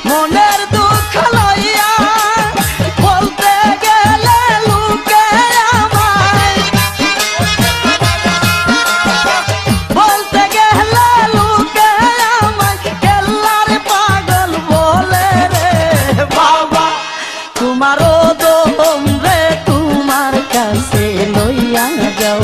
মনের দুঃখ লইয়া বলতে গেলে লোকে আমায়, বলতে গেলে লোকে আমায় কেল্লার পাগল বলে রে বাবা। তোমারও দম রে তোমার কাছে লইয়া যাও